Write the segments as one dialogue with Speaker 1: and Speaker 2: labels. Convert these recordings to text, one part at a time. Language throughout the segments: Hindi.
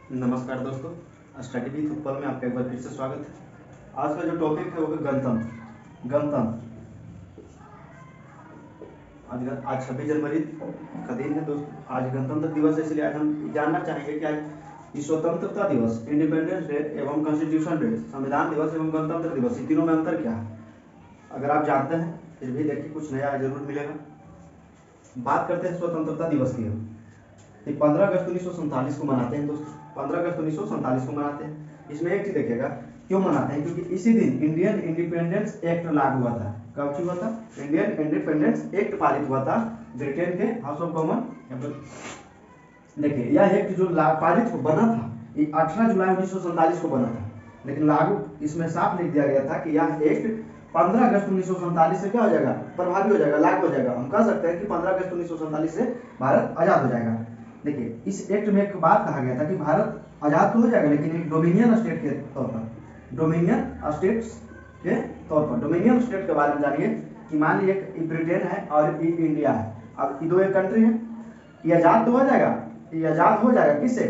Speaker 1: नमस्कार दोस्तों, स्टडी विथ उत्पल में आपका एक बार फिर से स्वागत है। आज का जो टॉपिक है वो है गणतंत्र। गणतंत्र आज 26 जनवरी का दिन है दोस्तों। आज गणतंत्र दिवस है, इसलिए आज हम जानना चाहेंगे कि आज ये स्वतंत्रता दिवस, इंडिपेंडेंस डे एवं कॉन्स्टिट्यूशन डे, संविधान दिवस एवं गणतंत्र दिवस, इन तीनों में अंतर क्या है। अगर आप जानते हैं फिर भी देखिए कुछ नया जरूर मिलेगा। बात करते हैं स्वतंत्रता दिवस की। हम 15 अगस्त 1947 को मनाते हैं दोस्तों। 15 अगस्त 1947 को मनाते हैं। इसमें एक चीज देखिएगा, क्यों मनाते हैं, क्योंकि इसी दिन इंडियन इंडिपेंडेंस एक्ट लागू हुआ था। कब हुआ था? इंडियन इंडिपेंडेंस एक्ट पारित हुआ था ब्रिटेन के हाउस ऑफ कॉमन। देखिए यह एक्ट जो पारित बना था ये 18 जुलाई 1947 को बना था, लेकिन लागू इसमें साफ लिख दिया गया था कि यह एक्ट 15 अगस्त 1947 से क्या हो जाएगा, प्रभावी हो जाएगा, लागू हो जाएगा। हम कह सकते हैं कि 15 अगस्त 1947 से भारत आजाद हो जाएगा। देखिए इस एक्ट में एक बात कहा गया था कि भारत आजाद तो हो जाएगा, लेकिन एक डोमिनियन स्टेट के तौर पर, डोमिनियन स्टेट्स के तौर पर, डोमिनियन स्टेट के बारे में जानिए कि मान लीजिए एक ब्रिटेन है और एक इंडिया है। अब ये दो एक कंट्री है, ये आजाद तो हो जाएगा, ये आजाद हो जाएगा किससे?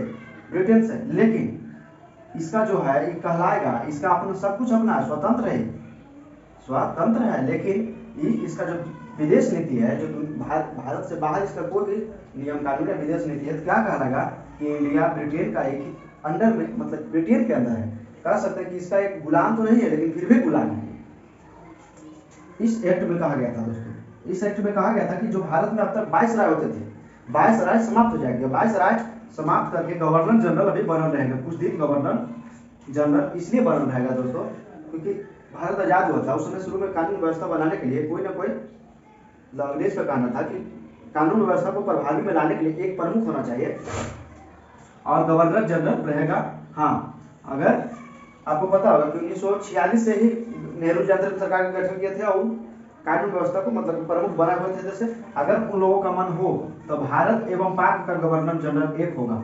Speaker 1: ब्रिटेन से। लेकिन इसका जो है ये कहलाएगा, इसका अपना सब कुछ अपना स्वतंत्र है, स्वतंत्र है, लेकिन ये इसका जो विदेश नीति है, जो भारत से बाहर इसका कोई भी नियम कानून या विदेश नीति है, तो क्या कहलाएगा कि इंडिया ब्रिटेन का एक अंडर में, मतलब ब्रिटेन के अंदर है। कह सकते हैं कि इसका एक गुलाम तो नहीं है, लेकिन फिर भी गुलाम है। इस एक्ट में कहा गया था दोस्तों, इस एक्ट में कहा गया था कि जो भारत में अब तक 22 राय होते थे, 22 राय समाप्त हो जाएंगे। 22 राय समाप्त करके गवर्नर जनरल अभी बनल रहेगा कुछ दिन। गवर्नर जनरल इसलिए बनल रहेगा दोस्तों क्योंकि भारत आजाद हुआ था उस समय। शुरू में कानून व्यवस्था बनाने के लिए कोई ना कोई, अंग्रेज का कहना था कि कानून व्यवस्था को प्रभावी में लाने के लिए एक प्रमुख होना चाहिए और गवर्नर जनरल रहेगा। हाँ, अगर आपको पता होगा कि 1946 से ही नेहरू जी सरकार का गठन किए थे और कानून व्यवस्था को मतलब प्रमुख बना हुए थे। जैसे अगर उन लोगों का मन हो तो भारत एवं पाक का गवर्नर जनरल एक होगा।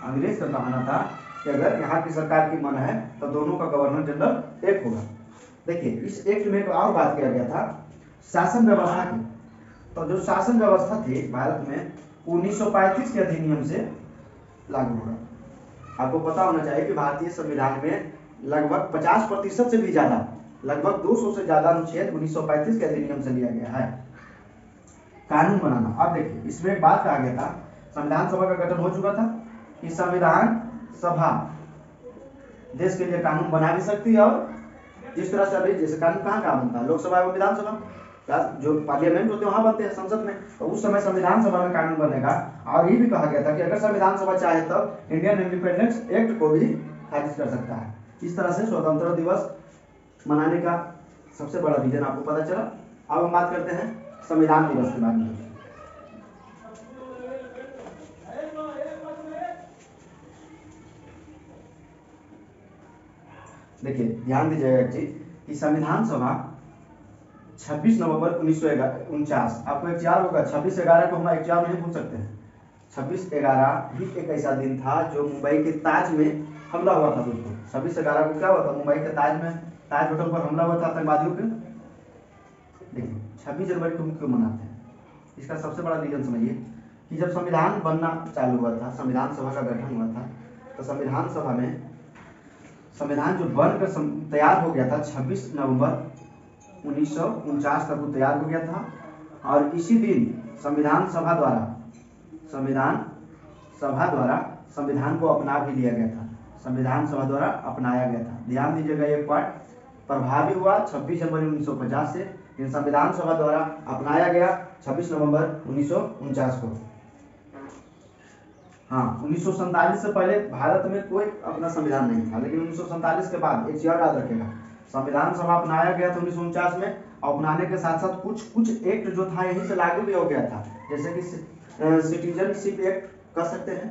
Speaker 1: अंग्रेज का कहना था कि अगर यहाँ की सरकार की मन है तो दोनों का गवर्नर जनरल एक होगा। देखिए इस एक्ट में एक और बात किया गया था शासन व्यवस्था की। तो जो शासन व्यवस्था थी भारत में 1935 के अधिनियम से लागू हुआ। आपको पता होना चाहिए कि भारतीय संविधान में लगभग 50% से भी ज्यादा, लगभग 200 से ज्यादा अनुच्छेद 1935 के अधिनियम से लिया गया है कानून बनाना। अब देखिए इसमें एक बात कहा गया था, संविधान सभा का गठन हो चुका था कि संविधान सभा देश के लिए कानून बना भी सकती है, और जिस तरह से अभी जैसे कानून कहाँ बनता है, लोकसभा एवं विधानसभा, जो पार्लियामेंट होते हैं वहां बनते हैं, संसद में। तो उस समय संविधान सभा में कानून बनेगा। और ये भी कहा गया था कि अगर संविधान सभा चाहे तो इंडियन इंडिपेंडेंस एक्ट को भी खारिज कर सकता है। इस तरह से स्वतंत्रता दिवस मनाने का सबसे बड़ा रीजन आपको पता चला। अब हम बात करते हैं संविधान दिवस के बारे में। देखिए ध्यान दीजिएगा एक चीज कि संविधान सभा 26 नवंबर 1949, आपको एक याद होगा 26/11 को हम एक याद नहीं भूल सकते हैं। 26/11 भी एक ऐसा दिन था जो मुंबई के ताज में हमला हुआ था दोस्तों। 26/11 को क्या हुआ था, मुंबई के ताज में, ताज होटल पर हमला हुआ था आतंकवादियों के। देखिए 26 जनवरी को हम क्यों मनाते हैं, इसका सबसे बड़ा रीजन समझिए कि जब संविधान बनना चालू हुआ था, संविधान सभा का गठन हुआ था, तो संविधान सभा में संविधान जो बनकर तैयार हो गया था 26 नवंबर 1949 तक वो तैयार हो गया था। और इसी दिन संविधान सभा द्वारा संविधान को अपना भी लिया गया था, संविधान सभा द्वारा अपनाया गया था। ध्यान दीजिएगा एक पार्ट, प्रभावी हुआ 26 जनवरी 1950 से, लेकिन संविधान सभा द्वारा अपनाया गया 26 नवंबर 1949 को। हाँ, 1947 से पहले भारत में कोई अपना संविधान नहीं था, लेकिन 1947 के बाद एक याद रखेगा, संविधान सभा अपनाया गया था 1949 में। अपनाने के साथ साथ कुछ एक्ट जो था यहीं से लागू भी हो गया था, जैसे कि सिटीजनशिप एक्ट कह सकते हैं,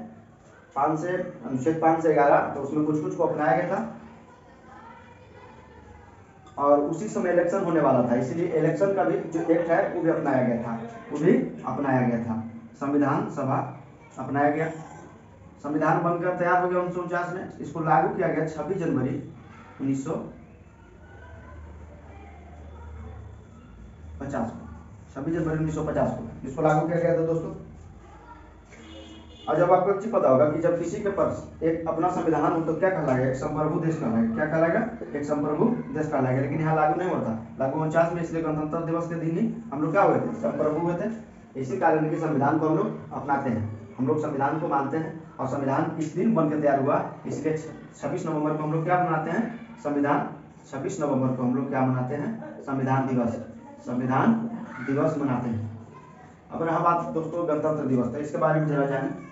Speaker 1: अनुच्छेद 5 से 11, तो उसमें कुछ को अपनाया गया था। और उसी समय इलेक्शन होने वाला था, इसीलिए इलेक्शन का भी जो एक्ट है वो भी अपनाया गया था, वो भी अपनाया गया था। संविधान सभा अपनाया गया, संविधान बनकर तैयार हो गया 1949 में। इसको लागू किया गया 26 जनवरी 1950 को, 26 जनवरी 1950 को इसको लागू किया गया था दोस्तों। और जब आपको एक चीज पता होगा कि जब किसी के पास एक अपना संविधान हो तो क्या कहलाएगा, एक संप्रभु देश कहलाएगा। क्या कहलाएगा, एक संप्रभु देश कहलाएगा। लेकिन यहाँ लागू नहीं होता। लागू 49 में, इसलिए गणतंत्र दिवस के दिन ही हम लोग क्या हुए थे, संप्रभु हुए थे। इसी कारण की संविधान को हम लोग अपनाते हैं, हम लोग संविधान को मानते हैं। और संविधान इस दिन बनकर तैयार हुआ, इसलिए 26 नवंबर को हम लोग क्या मनाते हैं, संविधान 26 नवंबर को हम लोग क्या मनाते हैं, संविधान दिवस, संविधान दिवस मनाते हैं। अब रहा बात दोस्तों गणतंत्र दिवस, तो इसके बारे में जरा जानें।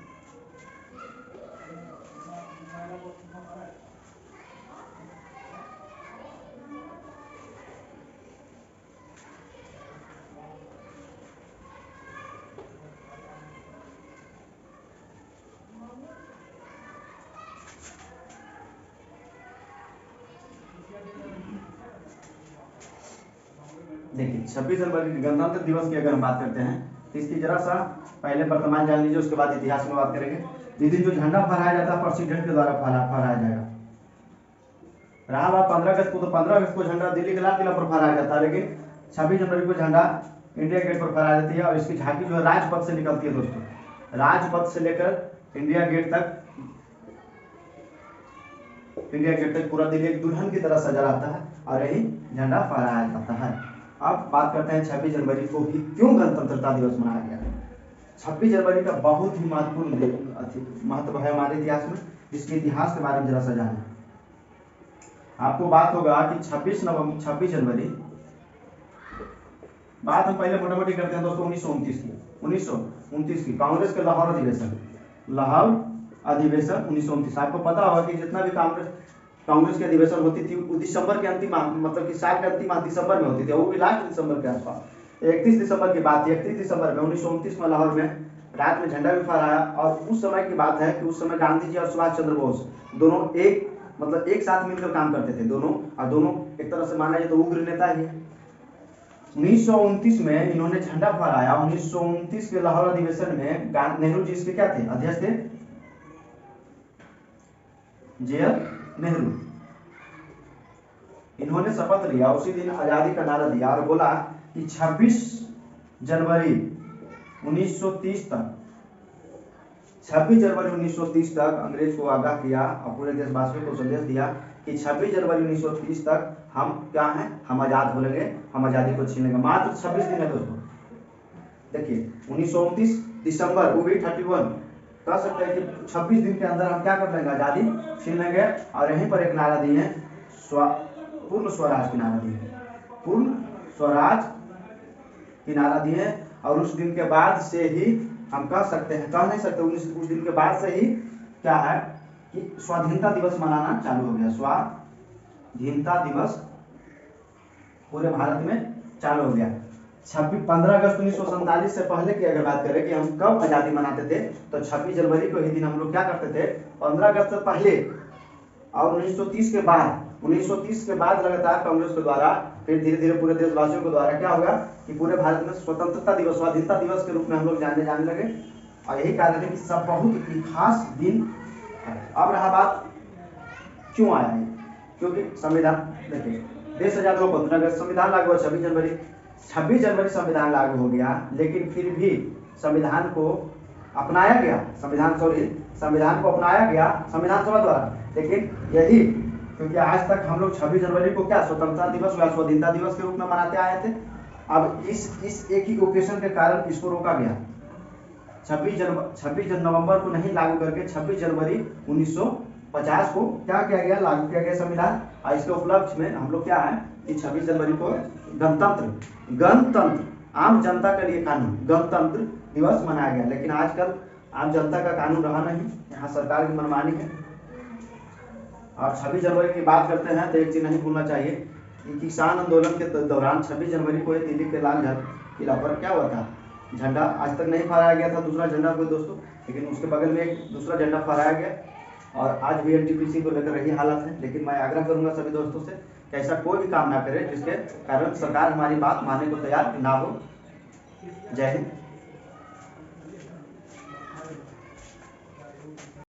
Speaker 1: देखिए 26 जनवरी गणतंत्र दिवस की अगर हम बात करते हैं तो इसकी जरा सा पहले वर्तमान जान लीजिए, उसके बाद इतिहास में बात करेंगे। इस दिन जो झंडा फहराया जाता है प्रेसिडेंट के द्वारा फहराया जाएगा। रहा बात 15 अगस्त को, तो 15 अगस्त को झंडा दिल्ली के लाल किला पर फहराया जाता है, लेकिन 26 जनवरी को झंडा इंडिया गेट पर फहराई जाती है। और इसकी झांकी जो है राजपथ से निकलती है दोस्तों, राजपथ से लेकर इंडिया गेट तक, इंडिया गेट तक पूरा दिल्ली एक दुल्हन की तरह सजा रहता है और यही झंडा फहराया जाता है। अब बात करते हैं 26 जनवरी को ही क्यों गणतंत्रता दिवस मनाया गया। 26 जनवरी का बहुत ही महत्वपूर्ण महत्व है हमारे इतिहास में, इसके इतिहास के बारे में जरा सा जानें। आपको बात होगा कि 26 जनवरी, बात हम पहले मोटा मोटी करते हैं दोस्तों 1929 की कांग्रेस के लाहौर अधिवेशन 1929। आपको पता होगा कि जितना भी कांग्रेस की अधिवेशन होती थी वो दिसंबर के अंतिम, मतलब कि साल के अंतिम माह दिसंबर में होती थी, वो भी लास्ट दिसंबर के आसपास। 31 दिसंबर की बात, 31 दिसंबर में 1929 में लाहौर में रात में झंडा भी फहराया। और उस समय की बात है कि उस समय गांधी जी और सुभाष चंद्र बोस दोनों एक साथ मिलकर काम करते थे, दोनों एक तरह से माना जाए तो उग्र नेता ही है। 1929 में इन्होंने झंडा फहराया। 1929 के लाहौर अधिवेशन में नेहरू जी इसके क्या थे, अध्यक्ष थे, जे.आर. नेहरू। इन्होंने शपथ लिया, उसी दिन आजादी का नारा दिया और बोला कि 26 जनवरी 1930 तक, 26 जनवरी 1930 तक अंग्रेज को आगाह किया और पूरे देशवासियों को संदेश दिया कि 26 जनवरी 1930 तक हम क्या हैं, हम आजाद हो लेंगे, हम आजादी को छीन लेंगे। मात्र 26 दिन है दोस्तों। देखिए 1929 दिसंबर, वो भी 31, कह सकते हैं कि 26 दिन के अंदर हम क्या कर लेंगे, आजादी छीन लेंगे। और यहीं पर एक नारा दिए, पूर्ण स्वराज की नारा दिए, पूर्ण स्वराज की नारा दिए। और उस दिन के बाद से ही हम कह सकते हैं, कह नहीं सकते, उस दिन के बाद से ही क्या है कि स्वाधीनता दिवस मनाना चालू हो गया। स्वाधीनता दिवस पूरे भारत में चालू हो गया। 15 अगस्त 1947 से पहले की अगर बात करें कि हम कब आजादी मनाते थे, तो 26 जनवरी को ही दिन हम लोग क्या करते थे, 15 अगस्त से पहले और 1930 के बाद लगातार कांग्रेस के द्वारा, फिर धीरे धीरे पूरे देशवासियों के द्वारा क्या होगा कि पूरे भारत में स्वतंत्रता दिवस, स्वाधीनता दिवस के रूप में हम लोग जाने लगे। और यही कारण है कि सब बहुत ही खास दिन है। अब रहा बात क्यों आया है, क्योंकि संविधान, देखिए देश आजाद हुआ 15 अगस्त, संविधान लागू हुआ 26 जनवरी संविधान लागू हो गया। लेकिन फिर भी संविधान को अपनाया गया, संविधान को अपनाया गया संविधान सभा द्वारा। लेकिन यही क्योंकि आज तक हम लोग 26 जनवरी को क्या स्वतंत्रता दिवस या स्वाधीनता दिवस के रूप में मनाते आए थे। अब इस एक ही ओकेशन के कारण इसको रोका गया। 26 नवंबर को नहीं लागू करके 26 जनवरी 1950 को क्या किया गया, लागू किया गया संविधान। और इसके उपलक्ष्य में हम लोग क्या है कि 26 जनवरी को गणतंत्र आम जनता के लिए कानून गणतंत्र दिवस मनाया गया। लेकिन आजकल आम जनता का कानून रहा नहीं, यहाँ सरकार की मनमानी है। और 26 जनवरी की बात करते हैं तो एक चीज नहीं भूलना चाहिए कि किसान आंदोलन के दौरान 26 जनवरी को दिल्ली के लाल किला पर क्या हुआ था, झंडा आज तक नहीं फहराया गया था, दूसरा झंडा कोई दोस्तों, लेकिन उसके बगल में एक दूसरा झंडा फहराया गया। और आज भी एनटीपीसी को लेकर यही हालत है। लेकिन मैं आग्रह करूंगा सभी दोस्तों से कि ऐसा कोई भी काम ना करे जिसके कारण सरकार हमारी बात मानने को तैयार ना हो। जय हिंद।